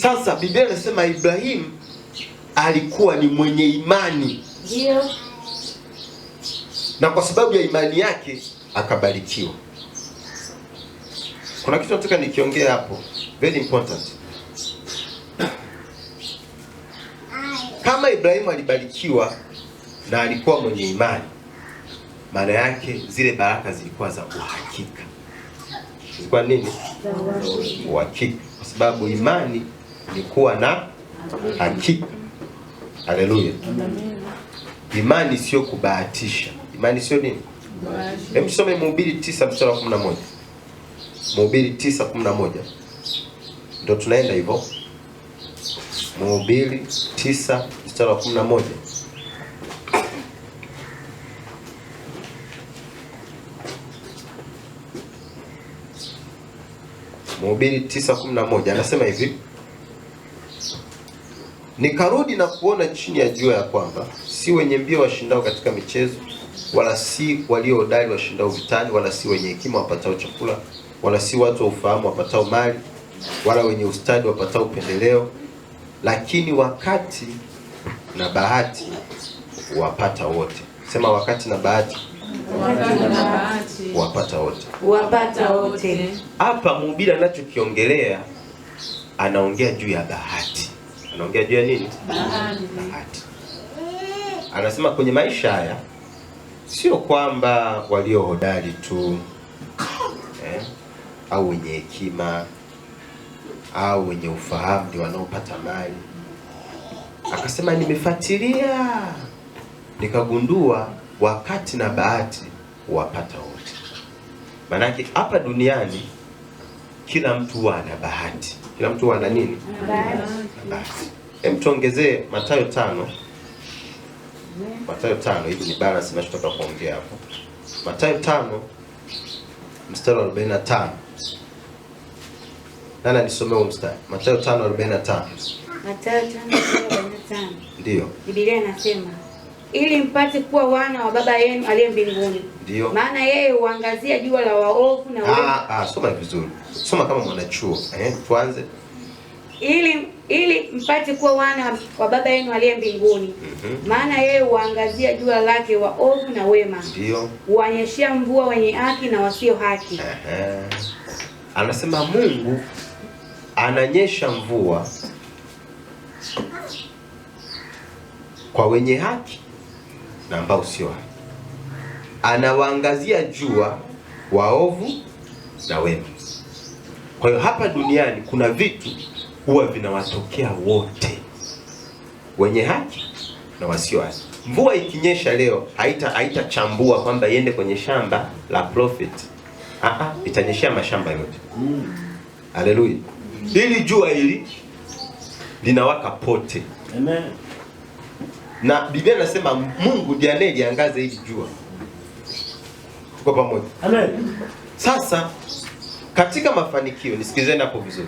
Sasa Biblia inasema Ibrahim alikuwa ni mwenye imani. Ndio. Na kwa sababu ya imani yake akabarikiwa. Kuna kitu nataka nikiongea hapo, very important. Kama Ibrahim alibarikiwa na alikuwa mwenye imani, maana yake zile baraka zilikuwa za uhakika. Zilikuwa nini? Uhakika. Kwa sababu imani ni kuwa na hakika. Haleluya. Imani sio kubahatisha. Imani sio nini? Hebu tusome Mhubiri 9:11. Mhubiri 9:11. Ndio tunaenda hivyo. Mhubiri 9:11. Mhubiri 9:11 anasema hivi: nikarudi na kuona chini ya jua ya kwamba si wenye mbio washindao katika michezo, wala si walio hodari washindao vitani, wala si wenye hekima wapatao chakula, wala si watu wa ufahamu wapatao mali, wala wenye ustadi wapatao upendeleo, lakini wakati na bahati wapata wote. Sema wakati na bahati. Wapata wote. Wapata wote. Hapa Mhubiri anachokiongelea, anaongea juu ya bahati. Anaongea juu ya nini? Bahati. Anasema kwenye maisha haya sio kwamba walio hodari tu au wenye hekima au wenye ufahamu ndio wanaopata mali. Akasema nimefuatilia nikagundua wakati na bahati wapata wote. Manake hapa duniani kila mtu ana bahati. Kila mtu ana nini? Bahati. Hem, tuongezee Mathayo 5. Mathayo 5, hivi ni balance ninachotaka kuongea hapo. Mathayo 5 mstari wa 45. Nani nisomee huo mstari? Mathayo 5:45. Mathayo 5:45. Ndio. Biblia inasema, ili mpate kuwa wana wa Baba yenu aliye mbinguni. Ndio. Maana yeye huangazia jua la waovu na wema. Soma vizuri. Soma kama mwanachuo. Tuanze. Ili mpate kuwa wana wa Baba yenu aliye mbinguni. Maana yeye huangazia jua lake waovu na wema. Ndio. Huanyeshea mvua wenye haki na wasio haki. Anasema Mungu ananyesha mvua kwa wenye haki na ambao sio haki. Anawaangazia jua waovu na wema. Kwa hiyo hapa duniani kuna vitu huwa vinawatokea wote, wenye haki na wasio haki. Mvua ikinyesha leo haitachambua kwamba iende kwenye shamba la prophet. Itanyeshea mashamba yote. Haleluya. Hili jua hili linawaka pote. Amen. Na Biblia inasema Mungu ndiye anayeliangaza hili jua. Tuko pamoja? Amen. Sasa katika mafanikio, nisikizeni hapo vizuri.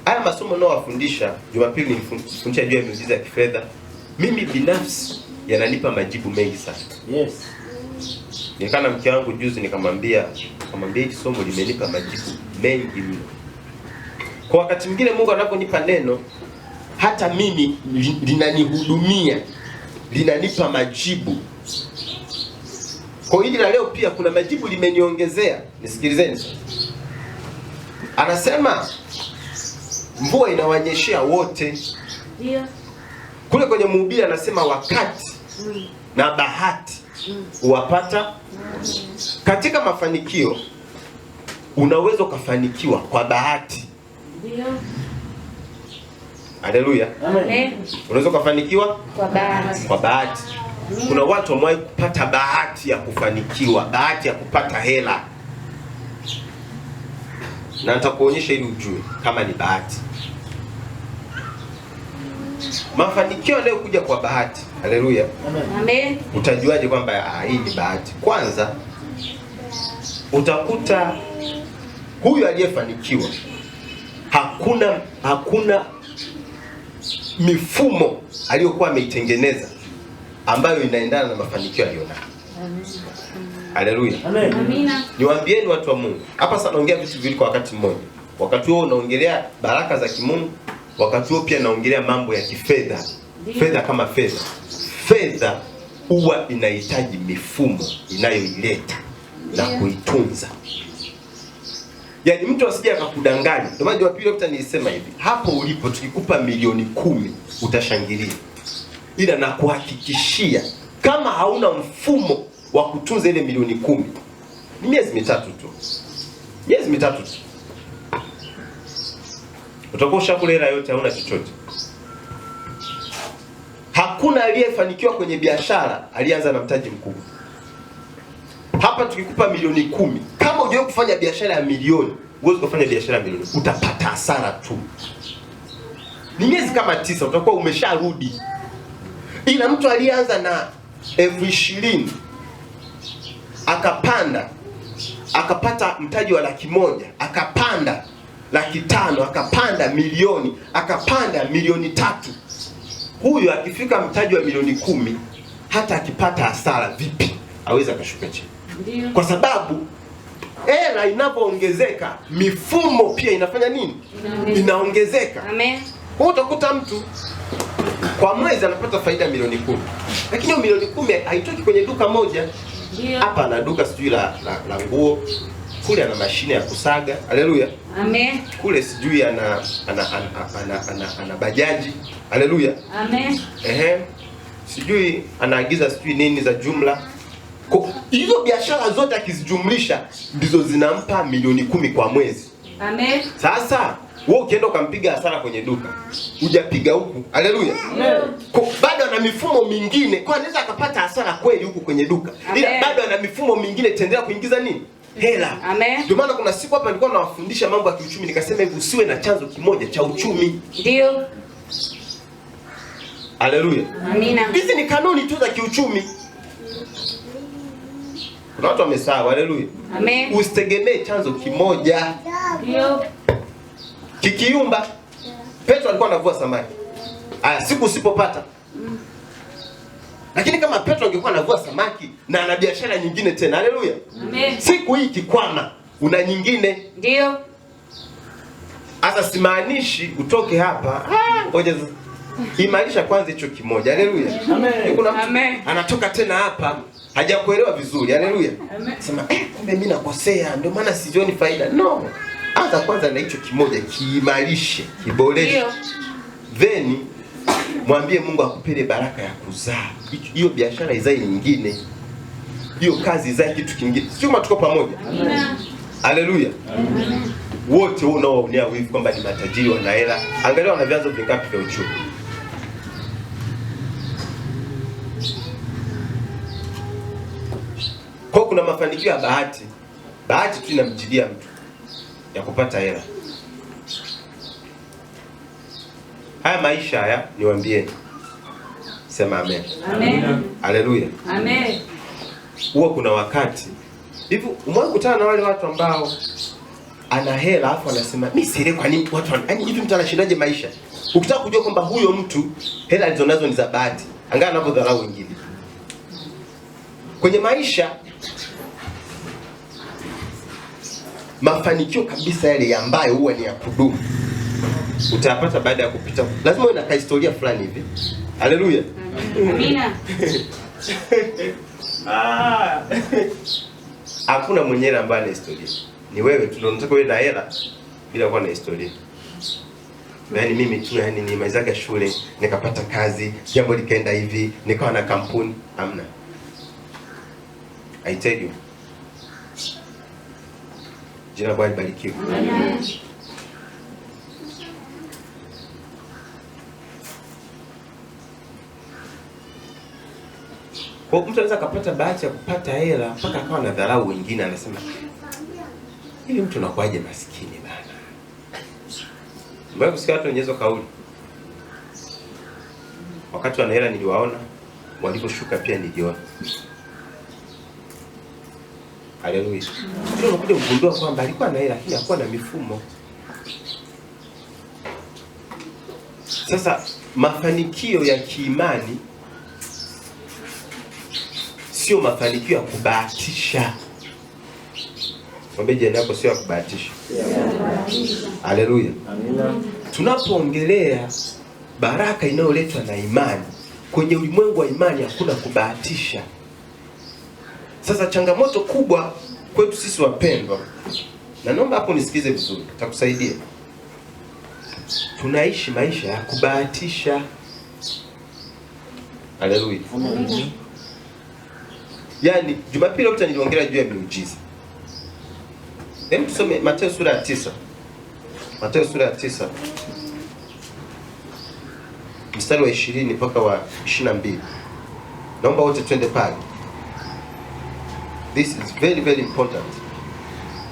Haya masomo ninayowafundisha Jumapili nilifundisha juu ya miujiza ya kifedha. Mimi binafsi yananipa majibu mengi sana. Yes. Nikana mke wangu juzi nikamwambia hili somo limenipa majibu mengi mno. Kwa wakati mwingine Mungu anaponipa neno, hata mimi linanihudumia, linanipa majibu. Kwa hili la leo pia kuna majibu limeniongezea. Nisikilizeni. Anasema mvua inawanyeshea wote. Ndio. Kule kwenye Mhubiri anasema wakati na bahati wapata. Katika mafanikio unaweza ukafanikiwa kwa bahati. Ndio. Haleluya. Amen. Unaweza ukafanikiwa Kwa bahati. kwa bahati. Kuna watu wamewahi kupata bahati ya kufanikiwa, bahati ya kupata hela. Na nitakuonyesha ili ujue kama ni bahati. Mafanikio yanayokuja kwa bahati. Haleluya. Amen. Utajuaje kwamba hii ni bahati? Kwanza utakuta huyu aliyefanikiwa hakuna mifumo aliyokuwa ameitengeneza ambayo inaendana na mafanikio aliyonayo. Haleluya. Amen. Amina. Niwaambieni watu wa Mungu. Hapa sasa naongea vitu viwili kwa wakati mmoja. Wakati huo unaongelea baraka za kimungu, wakati huo pia naongelea mambo ya kifedha. Fedha kama fedha. Fedha huwa inahitaji mifumo inayoileta na kuitunza. Yaani mtu asije akakudanganya. Ndio maana Jumapili iliyopita nilisema hivi, hapo ulipo tukikupa milioni 10 utashangilia. Ila na kuhakikishia kama hauna mfumo wa kutunza ile milioni 10, ni miezi mitatu tu. Miezi mitatu tu. Utakuwa ushakula hela yote, hauna chochote. Hakuna aliyefanikiwa kwenye biashara alianza na mtaji mkubwa. Hapa tukikupa milioni 10, kama hujawahi kufanya biashara ya milioni, huwezi kufanya biashara ya milioni, utapata hasara tu. Ni miezi kama 9 utakuwa umesharudi. Ila mtu alianza na 20,000 akapanda, akapata mtaji wa 100,000, akapanda 500,000, akapanda milioni, akapanda milioni 3. Huyu akifika mtaji wa milioni 10, hata akipata hasara vipi hawezi akashuka chini. Kwa sababu hela inapoongezeka, mifumo pia inafanya nini? Inaongezeka. Amen. Kwa utakuta mtu kwa mwezi anapata faida milioni 10. Lakini milioni 10 haitoki kwenye duka moja. Hapa ana duka sijui la nguo, kule ana mashine ya kusaga. Haleluya. Amen. Kule sijui ana bajaji. Haleluya. Amen. Sijui anaagiza sijui nini za jumla. Hizo biashara zote akizijumlisha ndizo zinampa milioni 10 kwa mwezi. Amen. Sasa wewe ukienda ukampiga hasara kwenye duka, hujapiga huku. Haleluya. Bado ana mifumo mingine, kwa anaweza akapata hasara kweli huku kwenye duka. Ila bado ana mifumo mingine itaendelea kuingiza nini? Hela. Amen. Ndio maana kuna siku hapa nilikuwa nawafundisha mambo ya kiuchumi, nikasema hivi, usiwe na chanzo kimoja cha uchumi. Ndio. Haleluya. Amina. Hizi ni kanuni tu za kiuchumi. Kuna watu wamesahau. Haleluya. Amen. Usitegemee chanzo kimoja. Ndio. Kikiumba, Petro alikuwa anavua samaki. Siku usipopata. Lakini kama Petro angekuwa anavua samaki na ana biashara nyingine tena. Haleluya. Amen. Siku hii kikwama, una nyingine. Ndio. Sasa simaanishi utoke hapa. Ngoja imanisha kwanza hicho kimoja. Haleluya. Amen. Kuna mtu anatoka tena hapa hajakuelewa vizuri. Haleluya. Sema kumbe mimi nakosea, ndio maana sijioni faida. No. Anza kwanza na hicho kimoja, kiimarishe, kiboreshe. Then mwambie Mungu akupele baraka ya kuzaa. Hiyo biashara izae nyingine. Hiyo kazi izae kitu kingine. Sio kama tuko pamoja. Amina. Haleluya. Amen. Wote unaoonea wivu kwamba ni matajiri wana hela, angalia wana vyanzo vingapi vya uchumi. Kwa kuna mafanikio ya bahati. Bahati tu inamjidia mtu ya kupata hela. Haya maisha haya niwaambieni. Sema amen. Amen. Haleluya. Amen. Huwa kuna wakati hivi umewahi kukutana na wale watu ambao ana hela afu anasema mimi sielewi kwa nini watu yaani hivi mtu anashindaje maisha? Ukitaka kujua kwamba huyo mtu hela alizonazo ni za bahati, angalia anavyodharau wengine. Kwenye maisha mafanikio kabisa yale ambayo huwa ni ya kudumu utayapata baada ya kupita. Lazima uwe na historia fulani hivi. Haleluya. Amina. Hakuna mwenye hela ambaye ana historia. Ni wewe tu ndio unataka uwe na hela bila kuwa na historia. Yaani mimi tu yani nimaliza shule, nikapata kazi, jambo likaenda hivi, nikawa na kampuni, hamna. I tell you. Jina Bwana libarikiwe. Amen. Kwa mtu anaweza kupata bahati ya kupata hela mpaka akawa na dharau wengine, anasema hivi mtu anakuaje maskini bana. Mbona kusikia watu wenyezo kauli? Wakati wana hela niliwaona, waliposhuka pia niliona. Haleluya. Ndio unakuja kugundua kwamba alikuwa na hela lakini hakuwa na mifumo. Sasa mafanikio ya kiimani sio mafanikio ya kubahatisha. Mwambie jirani yako sio ya kubahatisha. Haleluya. Amina. tunapoongelea baraka inayoletwa na imani, kwenye ulimwengu wa imani hakuna kubahatisha. Sasa changamoto kubwa kwetu sisi wapendwa, na naomba hapo nisikize vizuri, nitakusaidia. Tunaishi maisha ya kubahatisha. Haleluya. Yaani Jumapili iliyopita niliongelea juu ya miujiza. Hebu tusome Mathayo sura ya 9. Mathayo sura ya 9. Mstari wa 20 mpaka wa 22. Naomba wote twende pale. This is very very important.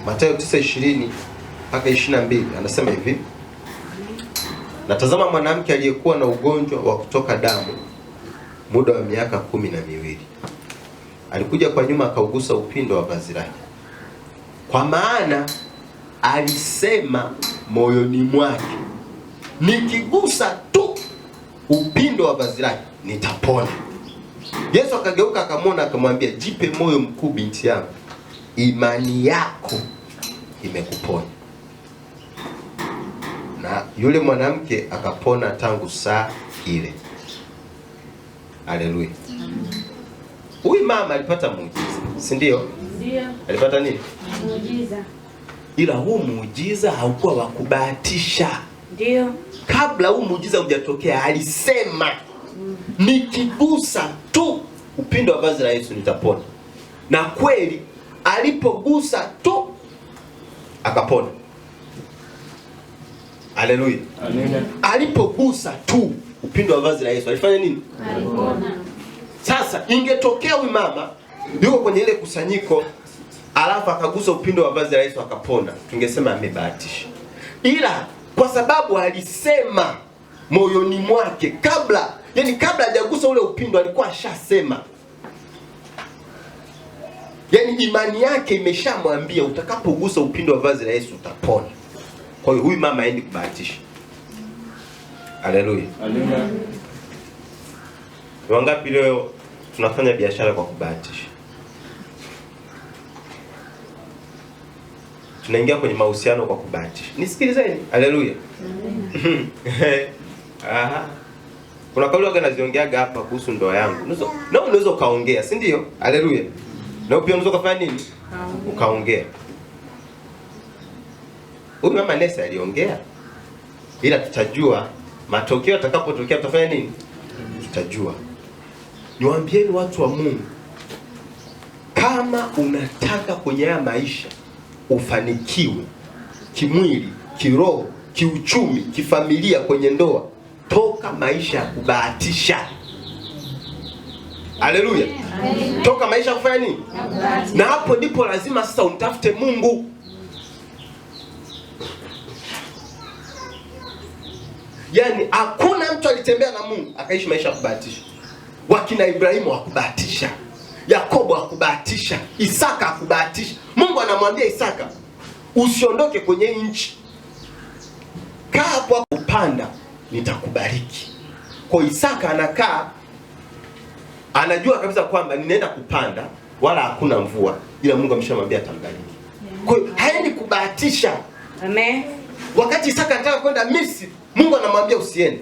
Mathayo 9:20 mpaka 22 anasema hivi: na tazama, mwanamke aliyekuwa na ugonjwa wa kutoka damu muda wa miaka 12 alikuja kwa nyuma akaugusa upindo wa vazi lake, kwa maana alisema moyoni mwake, nikigusa tu upindo wa vazi lake nitapona. Yesu akageuka akamwona akamwambia, jipe moyo mkuu binti yangu, imani yako imekuponya. Na yule mwanamke akapona tangu saa ile. Haleluya. Huyu mama alipata muujiza, si ndio? Ndio. Alipata nini? Muujiza. Ila huu muujiza haukuwa wa kubahatisha. Ndio. Kabla huu muujiza hujatokea alisema, nikigusa tu upindo wa vazi la Yesu nitapona. Na kweli alipogusa tu akapona. Haleluya. Amen. Alipogusa tu upindo wa vazi la Yesu alifanya nini? Alipona. Sasa ingetokea huyu mama yuko kwenye ile kusanyiko alafu akagusa upindo wa vazi la Yesu akapona, tungesema amebahatisha. Ila kwa sababu alisema moyoni mwake, kabla hajagusa ule upindo alikuwa ashasema. Yaani imani yake imeshamwambia utakapogusa upindo wa vazi la Yesu utapona. Kwa hiyo huyu mama haendi kubahatisha. Haleluya. Amen. Wangapi leo tunafanya biashara kwa kubahatisha? Tunaingia kwenye mahusiano kwa kubahatisha. Nisikilizeni. Haleluya. Aha. Kuna kauli wake naziongeaga hapa kuhusu ndoa yangu. Na unaweza ukaongea, si ndio? Haleluya. Na pia unaweza kufanya nini? Ukaongea. Huyu mama Nesa aliongea. Ila tutajua matokeo atakapotokea tutafanya nini? Tutajua. Niwaambieni watu wa Mungu, kama unataka kwenye haya maisha ufanikiwe kimwili, kiroho, kiuchumi, kifamilia, kwenye ndoa, toka maisha ya kubahatisha. Haleluya. Toka maisha ya kufanya nini? Na hapo ndipo lazima sasa umtafute Mungu. Yaani hakuna mtu alitembea na Mungu akaishi maisha ya kubahatisha. Wakina Ibrahimu hakubahatisha, Yakobo hakubahatisha, Isaka hakubahatisha. Mungu anamwambia Isaka, usiondoke kwenye nchi, kaa hapo upanda nitakubariki. Kwa Isaka anakaa, anajua kabisa kwamba ninaenda kupanda wala hakuna mvua, ila Mungu ameshamwambia atambariki. Kwa hiyo haendi kubahatisha. Amen. Wakati Isaka anataka kwenda Misri, Mungu anamwambia usiende.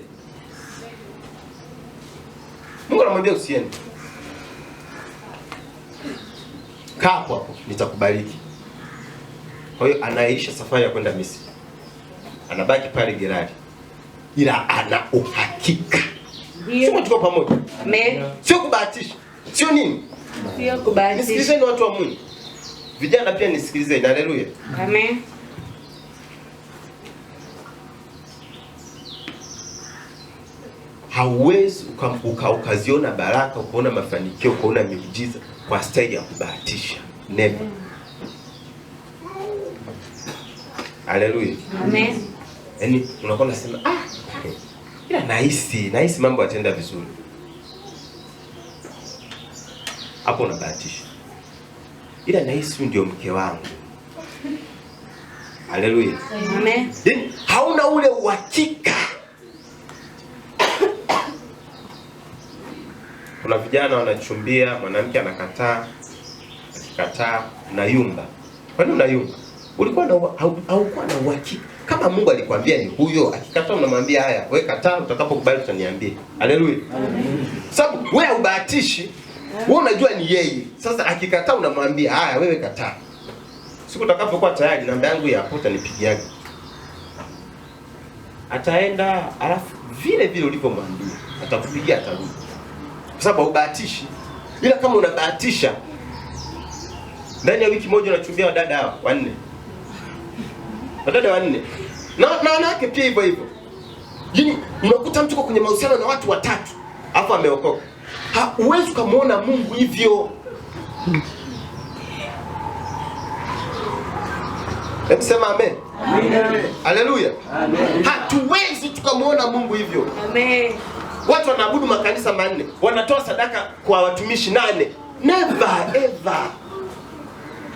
Mungu anamwambia usiende. Kaa hapo nitakubariki. Kwa hiyo anaisha safari ya kwenda Misri. Anabaki pale Gerari. Ila ana uhakika. Sio tuko pamoja. Amen. Sio kubahatisha. Sio nini? Sio kubahatisha. Nisikilizeni watu wa Mungu. Vijana pia nisikilizeni. Haleluya. Amen. Hauwezi ukaziona baraka, ukaona mafanikio, ukaona miujiza kwa staili ya kubahatisha. Never. Haleluya. Amen. Yaani unakuwa unasema ila nahisi mambo yataenda vizuri. Hapo unabahatisha. Ila nahisi ndio mke wangu. Haleluya. Amen. Yaani hauna ule uhakika. Kuna vijana wanachumbia, mwanamke anakataa, akikataa unayumba. Kwani unayumba? Haukuwa na uhakika. Kama Mungu alikwambia ni huyo, akikataa unamwambia haya, wewe kataa, utakapokubali utaniambia. Haleluya. Sababu wewe ubahatishi, wewe unajua ni yeye. Sasa akikataa unamwambia haya, wewe kataa. Siku utakapokuwa tayari namba yangu ya hapo utanipigiaje. Ataenda alafu vile vile ulivyomwambia atakupigia atarudi. Kwa sababu ubahatishi. Ila kama unabahatisha ndani ya wiki moja unachumbia wadada hao 4. Wadada 4. Na wanawake pia hivyo hivyo. Yaani unakuta mtu kwenye mahusiano na watu 3, alafu ameokoka. Huwezi kumuona Mungu hivyo. Hebu sema amen. Amen. Haleluya. Amen. Hatuwezi tukamuona Mungu hivyo. Amen. Watu wanaabudu makanisa 4, wanatoa sadaka kwa watumishi 8. Never ever.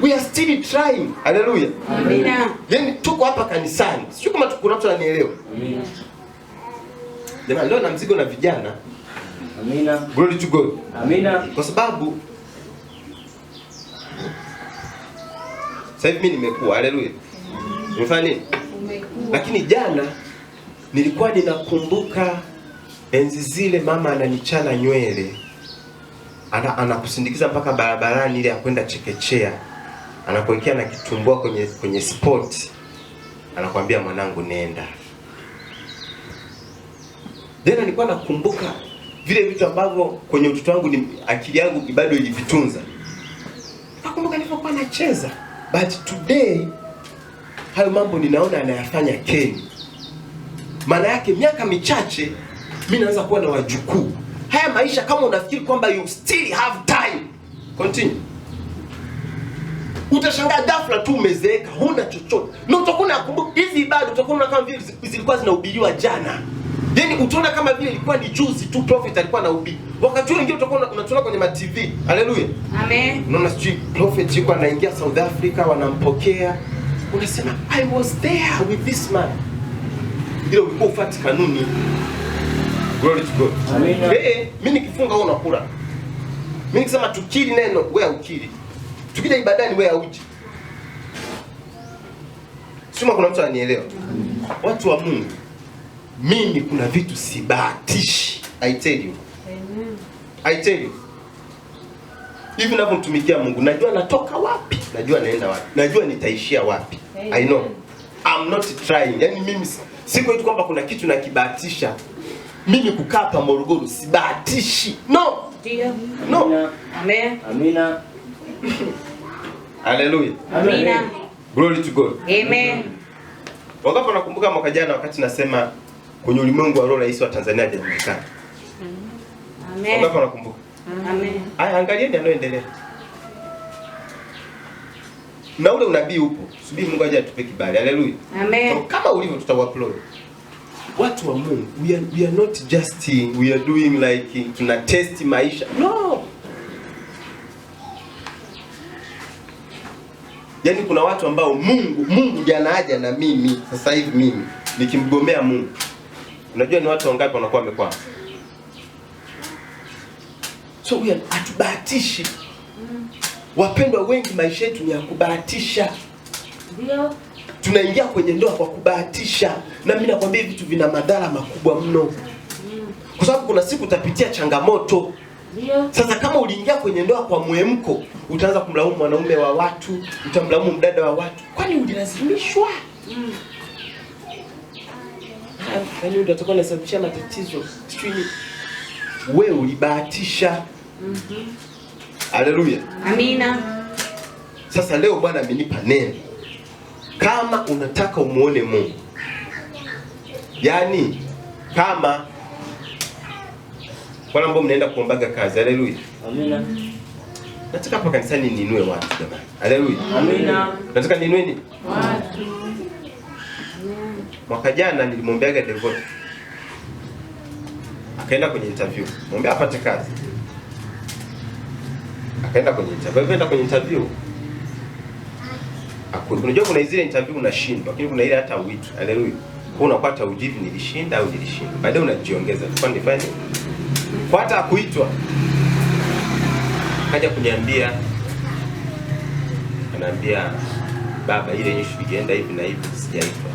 We are still trying. Haleluya. Amina. Yaani tuko hapa kanisani. Sio kama kuna mtu ananielewa. Amina. Jamani, leo na mzigo na vijana. Amina. Glory to God. Amina. Kwa sababu sasa hivi mimi nimekuwa. Haleluya. Nimefanya nini? Lakini jana nilikuwa ninakumbuka enzi zile mama ananichana nywele. Anakusindikiza mpaka barabarani ile ya kwenda chekechea. Anakuwekea na kitumbua kwenye sport. Anakuambia mwanangu nenda. Jana nilikuwa nakumbuka vile vitu ambavyo kwenye utoto wangu akili yangu bado ilivitunza. Nakumbuka nilipokuwa nacheza. But today hayo mambo ninaona anayafanya Ken. Maana yake miaka michache mimi naanza kuwa na wajukuu. Haya maisha kama unafikiri kwamba you still have time. Continue. Utashangaa ghafla tu umezeeka, huna chochote. Na utakuwa unakumbuka hizi ibada, utakuwa unaona kama vile zilikuwa zinahubiriwa jana. Yaani utaona kama vile ilikuwa ni juzi tu prophet alikuwa anahubiri. Wakati wengine utakuwa unatuna kwenye TV. Haleluya. Amen. Unaona sijui prophet yuko anaingia South Africa, wanampokea. Unasema I was there with this man. Bila ulikuwa ufuati kanuni. Glory to God. Amen. Mimi nikifunga wewe unakula. Mimi nikisema tukiri neno wewe ukiri. Tukija ibadani wewe auji. Sema kuna mtu ananielewa. Watu wa Mungu. Mimi kuna vitu sibahatishi. I tell you. Amen. I tell you. Hivi ninapomtumikia Mungu, najua natoka wapi, najua naenda wapi, najua nitaishia wapi. Amen. I know. I'm not trying. Yaani mimi siko eti kwamba kuna kitu nakibahatisha. Mimi kukaa hapa Morogoro sibahatishi. No. Ndio. No. Amen. Amina. Hallelujah. Amina. Glory to God. Amen. Wangapi wanakumbuka mwaka jana wakati nasema kwenye ulimwengu wa roho rais wa Tanzania hajajulikana? Amen. Wangapi wanakumbuka? Amen. Haya, angalieni yanayoendelea. Na ule unabii upo. Subiri Mungu aje atupe kibali. Haleluya. Amen. So, kama ulivyo tutaupload. Watu wa Mungu, we are not just we are doing like tuna test maisha. No. Yaani kuna watu ambao Mungu jana haja na mimi sasa hivi mimi nikimgomea Mungu. Unajua ni watu wangapi wanakuwa wamekwama? So we are atubahatishi. Wapendwa wengi maisha yetu ni ya kubahatisha. Ndio. Tunaingia kwenye ndoa kwa kubahatisha. Na mimi nakwambia vitu vina madhara makubwa mno. Kwa sababu kuna siku utapitia changamoto. Ndio. Sasa kama uliingia kwenye ndoa kwa mwemko, utaanza kumlaumu mwanaume wa watu, utamlaumu mdada wa watu. Kwani ulilazimishwa? Yaani ndio utakuwa unasababisha matatizo. Sijui wewe ulibahatisha. Haleluya. Amina. Sasa leo Bwana amenipa neno. Kama unataka umuone Mungu. Yaani kama wale ambao mnaenda kuombaga kazi. Haleluya. Amina. Nataka hapa kanisani niinue watu jamani. Haleluya. Amina. Nataka niinue nini? Watu. Mwaka jana nilimwombeaga Devot. Akaenda kwenye interview. Mwambie apate kazi. Akaenda kwenye interview. Unajua kuna zile interview unashindwa, lakini kuna ile hata uitu. Haleluya. Kwa unapata ujibu nilishinda au nilishinda. Baadaye unajiongeza. Kwa nifanye kwa hata kuitwa. Kaja kuniambia, ananiambia baba ile issue ikienda hivi na hivi sijaitwa.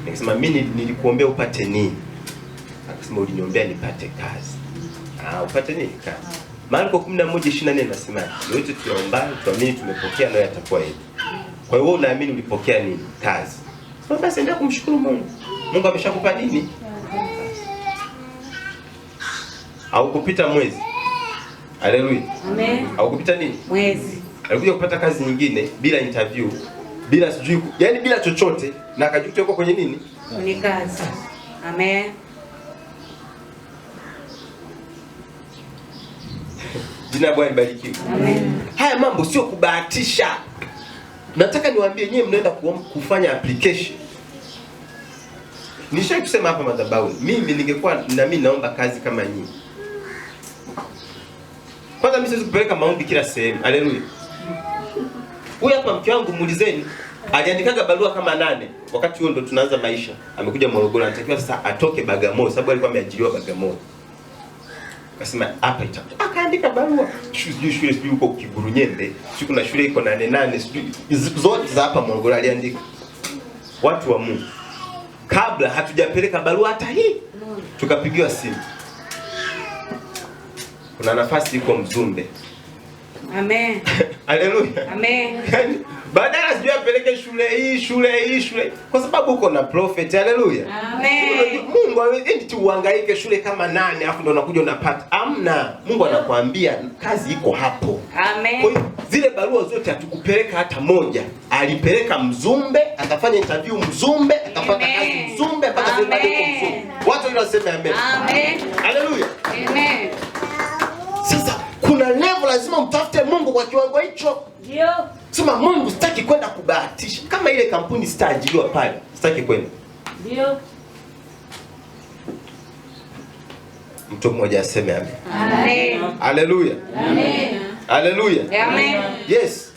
Nikasema mimi nilikuombea upate nini? Akasema uliniombea nipate kazi. Upate nini kazi? Marko 11:24 nasema yote tuombayo tuamini tumepokea nayo yatakuwa hivi. Kwa hiyo wewe unaamini ulipokea nini? Kazi. Sasa basi endelea kumshukuru Mungu. Mungu ameshakupa nini? Au kupita mwezi. Haleluya. Amen. Au kupita nini? Mwezi. Alikuja kupata kazi nyingine bila interview, bila sijui, yani bila chochote, na akajuta yuko kwenye nini? Kwenye kazi. Amen. Jina la Bwana libarikiwe. Amen. Haya mambo sio kubahatisha. Nataka niwaambie nyewe mnaenda kufanya application. Nisha kusema hapa madhabahu, mimi ningekuwa na mimi naomba kazi kama nyinyi. Kwanza mimi siwezi kupeleka maombi kila sehemu. Haleluya. Huyu hapa mke wangu muulizeni, aliandikaga barua kama 8 wakati huo ndo tunaanza maisha. Amekuja Morogoro, anatakiwa sasa atoke Bagamoyo sababu alikuwa ameajiriwa Bagamoyo. Akasema hapa itakuwa. Akaandika barua. Shule sijui huko Kiburunyembe, sijui kuna shule iko 8 sijui zote za hapa Morogoro aliandika. Watu wa Mungu. Kabla hatujapeleka barua hata hii, tukapigiwa simu. Kuna nafasi iko Mzumbe. Amen. Haleluya. Amen. Badala sijui apeleke shule kwa sababu uko na prophet. Haleluya. Amen. Mungu hawezi tu uhangaike shule kama 8 afu ndo unakuja unapata. Amna. Mungu anakuambia kazi iko hapo. Amen. Kwa hiyo zile barua zote hatukupeleka hata moja. Alipeleka Mzumbe, akafanya interview Mzumbe, akapata kazi Mzumbe mpaka sasa bado yuko Mzumbe. Watu wale waseme amen. Amen. Haleluya. Amen. Sasa kuna level lazima mtafute Mungu kwa kiwango hicho. Ndio. Sema Mungu sitaki kwenda kubahatisha. Kama ile kampuni sitaajiriwa pale, sitaki kwenda. Ndio. Mtu mmoja aseme amen. Amen. Haleluya. Amen. Haleluya. Amen. Yes.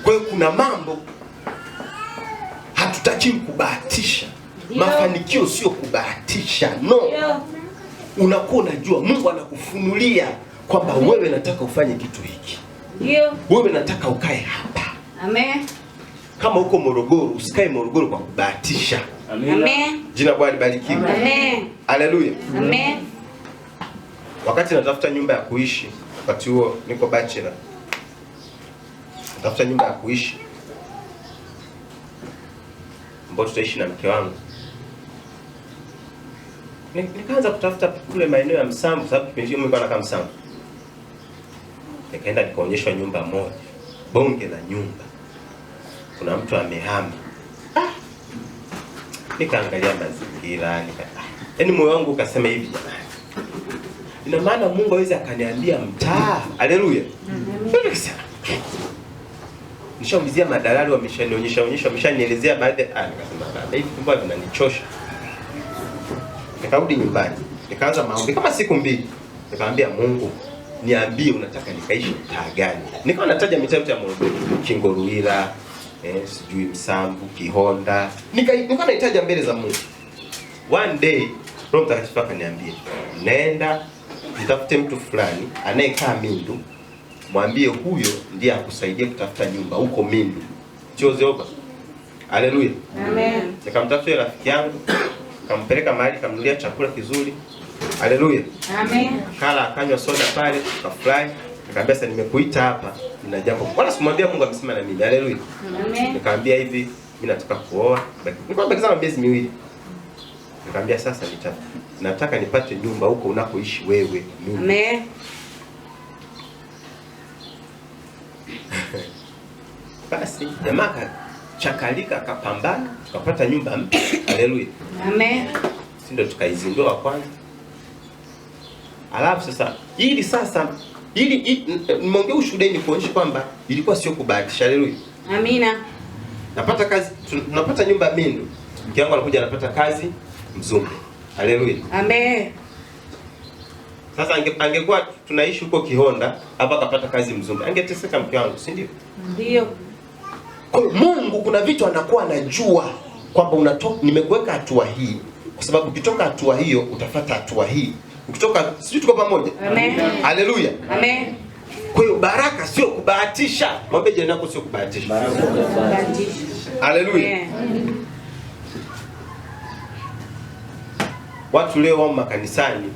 Kwa hiyo kuna mambo hatutaki kubahatisha. Mafanikio sio kubahatisha. No. Ndio. Unakuwa unajua Mungu anakufunulia kwamba wewe nataka ufanye kitu hiki. Ndio. Wewe nataka ukae hapa. Amen. Kama uko Morogoro, usikae Morogoro kwa kubahatisha. Amen. Jina Bwana libarikiwe. Amen. Haleluya. Amen. Wakati natafuta nyumba ya kuishi, wakati huo niko bachelor. Natafuta nyumba ya kuishi ambapo tutaishi na mke wangu. Nikaanza kutafuta kule maeneo ya Msamvu sababu kipindi hicho nilikuwa nakaa Msamvu. Nikaenda nikaonyeshwa nyumba moja. Bonge la nyumba. Kuna mtu amehama. Nikaangalia mazingira, yaani moyo wangu ukasema hivi jamani. Ina maana Mungu hawezi akaniambia mtaa. Haleluya. Nishaulizia madalali wameshanionyesha wameshanielezea baada nikasema baba hivi kumbe vinanichosha. Nikarudi nyumbani. Nikaanza maombi kama siku 2. Nikamwambia Mungu, niambie unataka nikaishi mtaa gani? Nikawa nataja mitaa yote ya Morogoro, Kingoruila, sijui Msamvu, Kihonda. Nikawa nahitaji mbele za Mungu. One day Roho Mtakatifu akaniambia, nenda mtafute mtu fulani anayekaa Mindu, mwambie huyo ndiye akusaidie kutafuta nyumba huko Mindu. Jehova. Haleluya. Amen. Nikamtafuta rafiki yangu, kampeleka mahali, kamnulia chakula kizuri. Haleluya. Amen. Kala akanywa soda pale, tukafurahi. Nikamwambia sasa nimekuita hapa, nina jambo. Wala simwambia Mungu amesema na mimi. Haleluya. Amen. Nikamwambia hivi, mimi nataka kuoa. Nilikuwa nimebaki miezi 2. Nikamwambia sasa nataka nipate nyumba huko unakoishi wewe. Amen. Basi jamaa chakalika akapambana, tukapata nyumba mpya. Haleluya. Amen. Si ndio tukaizindua kwanza. Alafu sasa nimeongea ushuhudeni kuonyesha kwamba ilikuwa sio kubahatisha. Haleluya. Amina. Napata kazi, tunapata nyumba Mindu. Mke wangu anakuja anapata kazi Mzumbe. Haleluya. Amen. Sasa angekuwa tunaishi huko Kihonda, hapa kapata kazi Mzumbe. Angeteseka mke wangu, si ndio? Ndio. Kwa Mungu kuna vitu anakuwa anajua kwamba nimekuweka hatua hii kwa sababu ukitoka hatua hiyo utafuata hatua hii. Ukitoka sisi tuko pamoja. Amen. Haleluya. Amen. Kwa hiyo baraka sio kubahatisha. Mwambie jirani yako sio kubahatisha. Kubahatisha. Haleluya. watu leo wao makanisani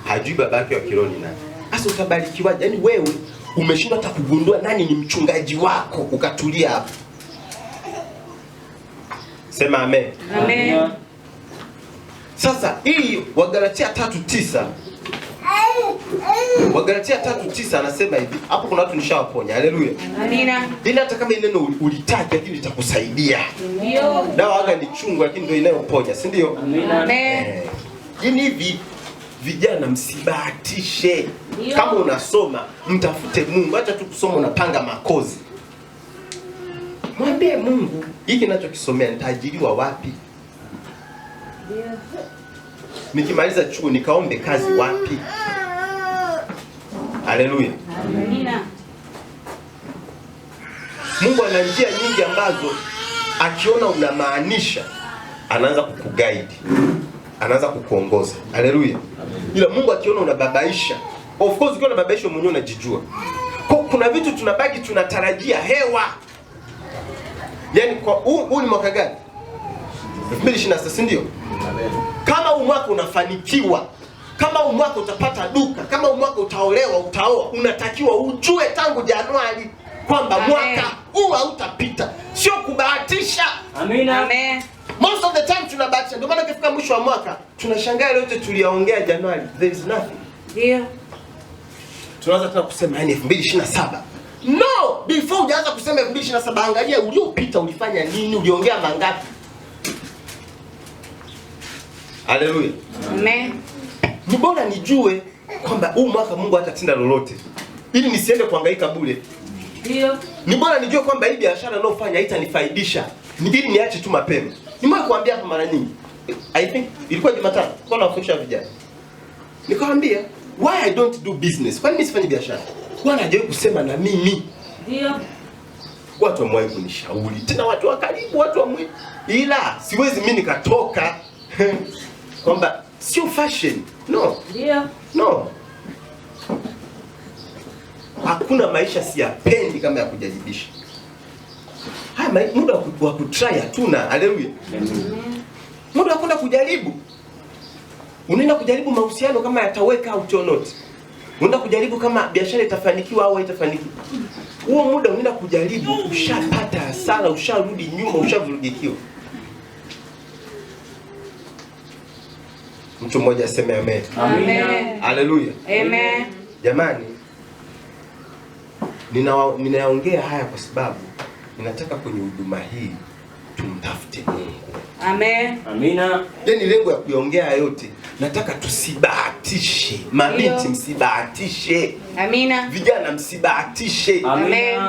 hajui babake wa kiroho ni nani. Sasa utabarikiwaje? Yaani wewe umeshindwa hata kugundua nani ni mchungaji wako, ukatulia hapo. Sema amen. Amen. Sasa hii Wagalatia 3:9. Wagalatia 3:9 anasema hivi. Hapo kuna watu nishawaponya. Haleluya. Amina. Bila hata kama ile neno ulitaka lakini litakusaidia. Ndio. Dawa aga ni chungu lakini ndio inayoponya, si ndio? Amen. Yaani hivi vijana msibahatishe. Kama unasoma mtafute Mungu, acha tu kusoma unapanga makozi. Mwambie Mungu, hiki ninachokisomea nitaajiriwa wapi? Nikimaliza chuo nikaombe kazi wapi? Haleluya. Amina. Mungu ana njia nyingi ambazo akiona unamaanisha anaanza kukuguide. Anaanza kukuongoza. Haleluya. Ila Mungu akiona unababaisha, of course ukiona unababaisha mwenyewe unajijua. Kwa kuna vitu tunabaki tunatarajia hewa. Yaani kwa huu ni mwaka gani? 2026, ndio? Kama huu mwaka unafanikiwa, kama huu mwaka utapata duka, kama huu mwaka utaolewa, utaoa, unatakiwa ujue tangu Januari kwamba mwaka huu hautapita. Sio kubahatisha. Amina. Amen. Most of the time tunabahatisha. Ndio maana ikifika mwisho wa mwaka tunashangaa yote tuliyaongea Januari, there is nothing. Ndio. Tunaanza tena kusema yani 2027. No, before hujaanza kusema 2027 angalia uliopita ulifanya nini, uliongea mangapi. Haleluya. Amen. Ni bora nijue kwamba huu mwaka Mungu hatatenda lolote ili nisiende kuhangaika bure. Ndio. Ni bora nijue kwamba hii biashara ninayofanya haitanifaidisha, ili niache tu mapema. Nimewahi kuambia hapa mara nyingi. I think ilikuwa Jumatano kwa nafundisha vijana. Nikamwambia, why I don't do business? Kwani mimi sifanyi biashara? Bwana hajawahi kusema na mimi. Ndio. Watu wamewahi kunishauri. Tena watu wa karibu, watu wa mwili. Ila siwezi mimi nikatoka kwamba sio fashion. No. Ndio. No. Hakuna maisha siyapendi kama ya kujaribisha. Haya muda wa kutry hatuna. Haleluya. Muda wa kwenda kujaribu. Unaenda kujaribu mahusiano kama yataweka au not. Unaenda kujaribu kama biashara itafanikiwa au haitafanikiwa. Huo muda unaenda kujaribu, ushapata hasara, usharudi nyuma, ushavurugikiwa. Mtu mmoja aseme amen. Amen. Haleluya. Amen. Jamani, ninaongea haya kwa sababu ninataka kwenye huduma hii tumtafute Mungu. Amen. Amina. Yaani lengo ya kuongea yote, nataka tusibahatishe. Mabinti msibahatishe. Amina. Vijana msibahatishe. Amen.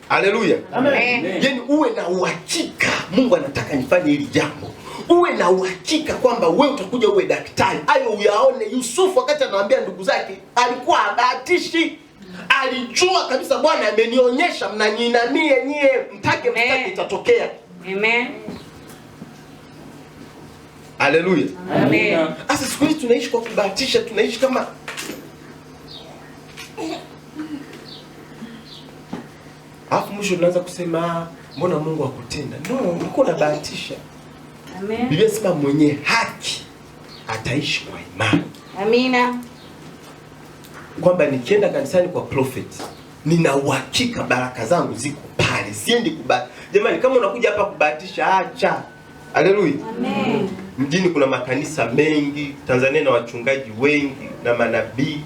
Haleluya. Amen. Yaani uwe na uhakika Mungu anataka nifanye hili jambo. Uwe na uhakika kwamba wewe utakuja uwe daktari. Hayo uyaone. Yusufu wakati anawaambia ndugu zake alikuwa habahatishi. Alijua kabisa Bwana amenionyesha, mnaniinamie nyie, mtake itatokea. Amen. Haleluya. Amen. Sasa siku hizi tunaishi kwa kubahatisha, tunaishi kama alafu mwisho tunaanza kusema mbona Mungu hakutenda? No, uko unabahatisha. Amen. Biblia inasema mwenye haki ataishi kwa imani. Amina. Kwamba nikienda kanisani kwa prophet, nina uhakika baraka zangu ziko pale. Siendi jamani, kama unakuja hapa kubahatisha, acha. Haleluya. Amen. Mjini kuna makanisa mengi, Tanzania na wachungaji wengi na manabii.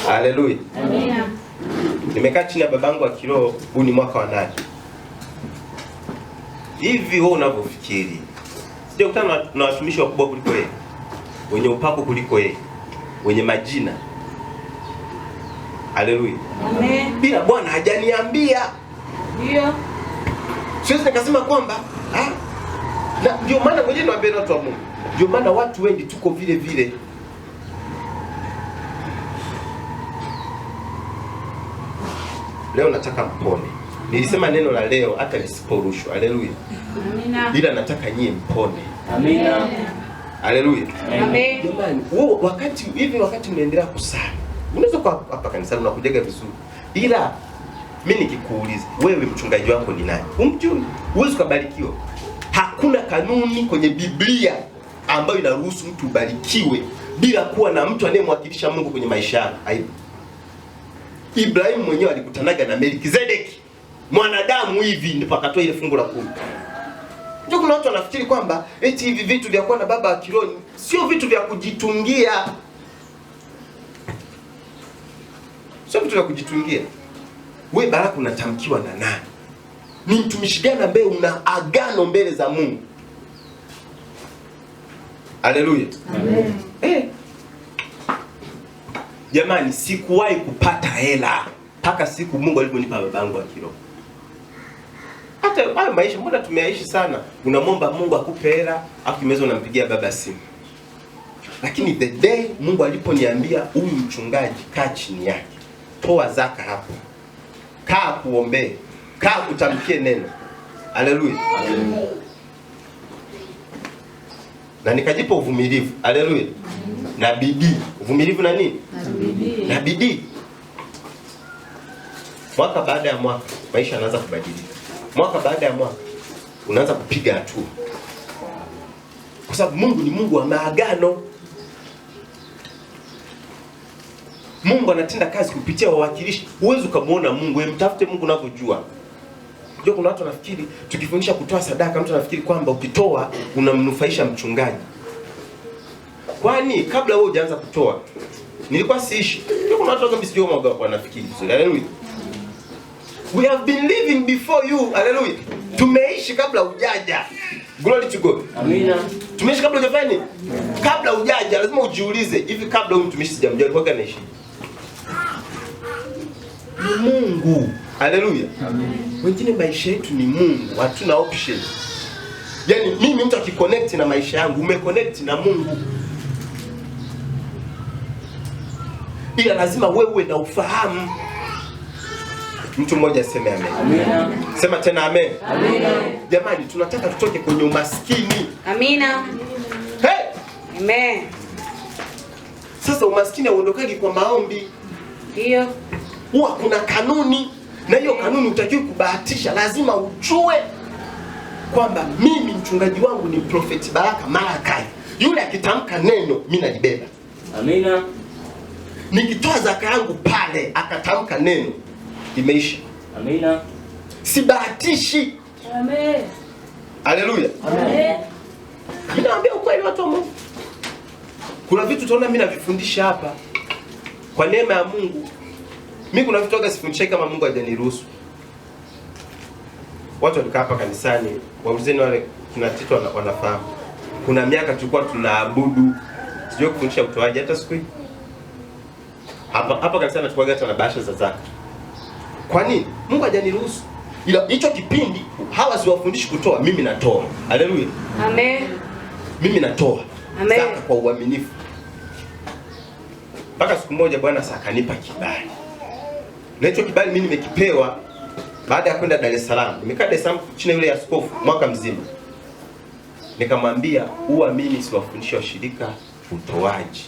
Haleluya. Amina. Nimekaa chini ya babangu wa kiroho, huu ni mwaka wa 8. Hivi wewe unavyofikiri, sijakutana na watumishi wakubwa kuliko yeye, wenye upako kuliko yeye, wenye majina. Haleluya. Amen. Bila Bwana hajaniambia. Ndio. Siwezi nikasema kwamba na ndio maana ngoja niwaambie watu wa Mungu. Ndio maana watu wengi tuko vile vile. Leo nataka mpone. Nilisema neno la leo hata lisiporushwa. Haleluya. Amina. Ila nataka nyie mpone. Amina. Haleluya. Amen. Jamani, wewe wakati mnaendelea kusali, unaweza kwa hapa kanisani unakujega vizuri. Ila Mimi nikikuuliza, wewe mchungaji wako ni nani? Umjui? Huwezi kubarikiwa. Hakuna kanuni kwenye Biblia ambayo inaruhusu mtu ubarikiwe bila kuwa na mtu anayemwakilisha Mungu kwenye maisha yako. Haipo. Ibrahimu mwenyewe alikutanaga na Melkizedeki, mwanadamu hivi, ndipo akatoa ile fungu la 10. Ndio kuna watu wanafikiri kwamba eti hivi vitu vya kuwa na baba wa kiroho sio vitu vya kujitungia. Sio vitu vya kujitungia. Wewe baraka unatamkiwa na nani? Ni mtumishi gani ambaye una agano mbele za Mungu? Haleluya. Amen. Jamani, sikuwahi kupata hela mpaka siku Mungu aliponipa babangu wa kiroho. Hata hayo maisha mbona tumeyaishi sana. Unamwomba Mungu akupe hela, afu kimeza unampigia baba simu. Lakini the day Mungu aliponiambia huyu mchungaji kaa chini yake, toa zaka hapo, kaa kuombee, kaa kutamkie neno. Haleluya. Na nikajipa uvumilivu. Haleluya. Na bidii. Uvumilivu na nini? Na bidii. Mwaka baada ya mwaka maisha yanaanza kubadilika. Mwaka baada ya mwaka unaanza kupiga hatua. Kwa sababu Mungu ni Mungu wa maagano. Mungu anatenda kazi kupitia wawakilishi. Huwezi kumuona Mungu, mtafute Mungu unavyojua. Ndio kuna watu wanafikiri tukifundisha kutoa sadaka, mtu anafikiri kwamba ukitoa unamnufaisha mchungaji. Kwani kabla wewe hujaanza kutoa nilikuwa siishi. Ndio kuna watu wanafikiri vizuri. Haleluya. We have been living before you. Haleluya. Tumeishi kabla hujaja. Glory to God. Amina. Tumeishi kabla hujafanya nini? Kabla hujaja lazima ujiulize, hivi kabla huyu mtumishi sijamjua alikuwa anaishi? Ni Mungu. Haleluya. Amen. Wengine maisha yetu ni Mungu, hatuna option. Yaani mimi mtu akiconnect na maisha yangu, umeconnect na Mungu. Ila lazima wewe na ufahamu. Mtu mmoja aseme amen. Amina. Sema tena amen. Amina. Jamani, tunataka tutoke kwenye umaskini. Amina. Hey! Amen. Sasa umaskini hauondokagi kwa maombi. Ndio. Huwa kuna kanuni, na hiyo kanuni utakiwa kubahatisha. Lazima ujue kwamba mimi mchungaji wangu ni Prophet Baraka Malakai. Yule akitamka neno mimi nalibeba. Amina. Nikitoa zaka yangu pale akatamka neno, imeisha. Amina. Sibahatishi. Amen. Haleluya. Amen. Ninaambia ukweli watu wa Mungu. Kuna vitu tunaona mimi navifundisha hapa kwa neema ya Mungu. Mimi kuna vitu waga sifundisha kama Mungu hajaniruhusu. Watu walikaa hapa kanisani, waulizeni wale kina Tito wanafahamu. Kuna miaka tulikuwa tunaabudu, sijui kufundisha utoaji hata siku hii. Hapa kanisani tulikuwa hata na bahasha za zaka. Kwa nini? Mungu hajaniruhusu. Ila hicho kipindi hawa siwafundishi kutoa, mimi natoa. Haleluya. Amen. Mimi natoa. Amen. Zaka kwa uaminifu. Mpaka siku moja Bwana akanipa kibali. Na hicho kibali mimi nimekipewa baada ya kwenda Dar es Salaam. Nimekaa Dar es Salaam chini yule askofu mwaka mzima. Nikamwambia, "Huwa mimi siwafundisha washirika utoaji."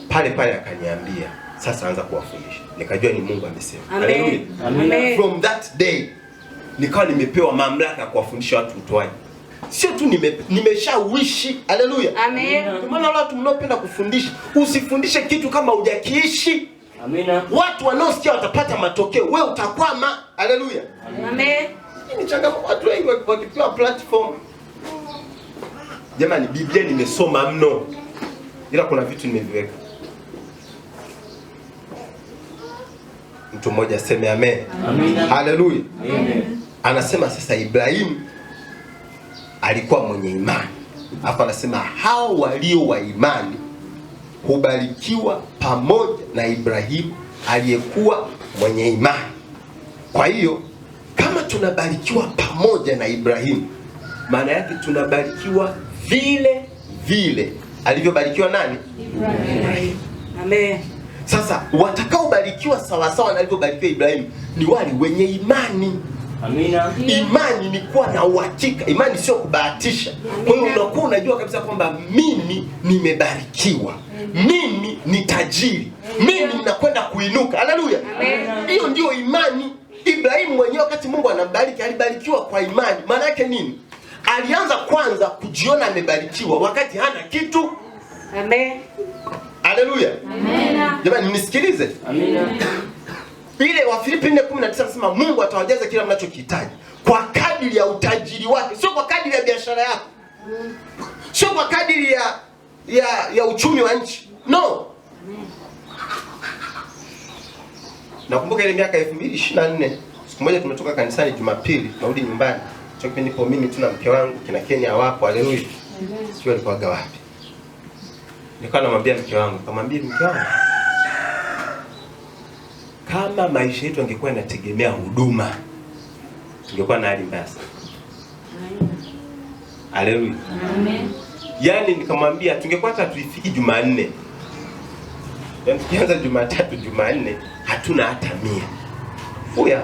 Pale pale akaniambia, "Sasa anza kuwafundisha." Nikajua ni Mungu amesema. Amen. Amen. From that day nikawa nimepewa mamlaka ya kuwafundisha watu utoaji. Sio tu nimeshawishi. Haleluya. Amen. Kwa maana watu mnaopenda kufundisha, usifundishe kitu kama hujakiishi. Amina. Watu wanaosikia watapata matokeo, wewe utakwama. Haleluya. Amen. Ni changamoto, watu wengi wakipewa platform. Jamani, Biblia nimesoma mno, ila kuna vitu nimeviweka. Mtu mmoja aseme amen. Amina. Haleluya. Amen. Anasema sasa Ibrahimu alikuwa mwenye imani. Hapa anasema hao walio wa imani hubarikiwa pamoja na Ibrahimu aliyekuwa mwenye imani. Kwa hiyo kama tunabarikiwa pamoja na Ibrahimu, maana yake tunabarikiwa vile vile alivyobarikiwa nani? Ibrahim. Amen. Sasa watakaobarikiwa sawa sawa na alivyobarikiwa Ibrahimu ni wale wenye imani. Amina. Imani ni kuwa na uhakika. Imani sio kubahatisha. Kwa hiyo unakuwa unajua kabisa kwamba mimi nimebarikiwa. mimi ni tajiri, mimi ninakwenda kuinuka. Haleluya! Hiyo ndio imani. Ibrahimu mwenyewe wakati Mungu anambariki alibarikiwa kwa imani. Maana yake nini? Alianza kwanza kujiona amebarikiwa wakati hana kitu. Amen. Haleluya. Amen. Jamani nisikilize. Amina. Ile Wafilipi 4:19 nasema Mungu atawajaza kila mnachokihitaji kwa kadiri ya utajiri wake, sio kwa kadiri ya biashara yako. Sio kwa kadiri ya uchumi wa nchi. No. Nakumbuka ile miaka 2024, siku moja tumetoka kanisani Jumapili, tunarudi nyumbani. Choki nipo mimi tu na mke wangu, kina Kenya hawapo. Haleluya. Sio alikuwa wapi? Nilikuwa namwambia mke wangu, nikamwambia mke wangu, kama maisha yetu yangekuwa yanategemea huduma, tungekuwa na hali mbaya sana. Haleluya. Amen. Yaani nikamwambia tungekuwa hata tuifiki Jumanne. Yaani tukianza Jumatatu, Jumanne hatuna hata 100. Huya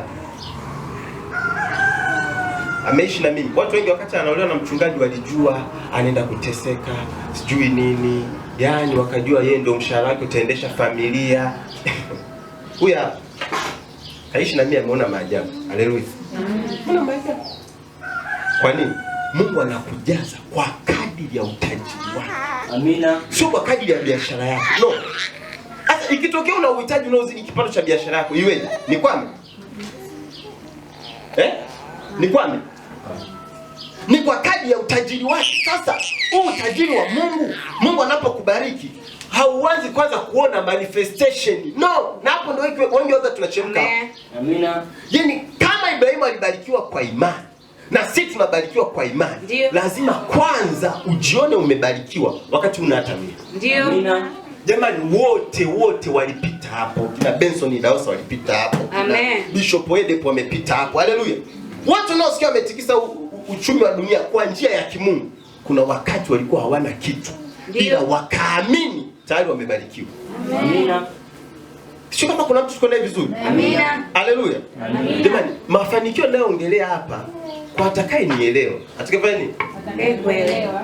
ameishi na mimi. Watu wengi wakati anaolewa na mchungaji walijua anaenda kuteseka, sijui nini. Yaani wakajua yeye ndio mshahara wake utaendesha familia. Huya kaishi na mimi, ameona maajabu. Haleluya. Mbona maajabu? Kwa nini? Mungu anakujaza kwa kadiri ya utajiri wako. Amina. Sio kwa kadiri ya biashara yako. No. Hata ikitokea una uhitaji unaozidi kipato cha biashara yako, iweje? Ni kwame? Ni kwame? Ni kwa kadiri ya utajiri wake. Sasa, huu utajiri wa Mungu anapokubariki hauanzi kwanza kuona manifestation. No, na hapo ndio wengi wote tunachemka. Amina. Yaani kama Ibrahimu alibarikiwa kwa imani na sisi tunabarikiwa kwa imani, Ndiyo. lazima kwanza ujione umebarikiwa wakati unatamia. Ndio. Amina. Jamani wote walipita hapo. Kina Benson Daosa walipita hapo. Amen. Bishop Edepo wamepita hapo. Haleluya. Watu wanaosikia wametikisa uchumi wa dunia kwa njia ya kimungu, kuna wakati walikuwa hawana kitu. Ndiyo. Ila wakaamini tayari wamebarikiwa. Amina. Sio kama kuna mtu tuko naye vizuri. Amina. Haleluya. Amina. Jamani, mafanikio ninayoongelea hapa kwa atakaye nielewa. Atakayefanya nini? Kuelewa.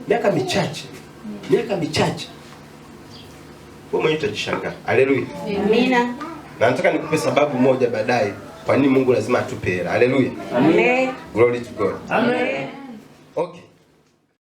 Miaka michache. Wewe mwenyewe utajishangaa. Haleluya. Amina. Na nataka nikupe sababu moja baadaye kwa nini Mungu lazima atupe hela. Haleluya. Amen. Glory to God. Amen. Okay.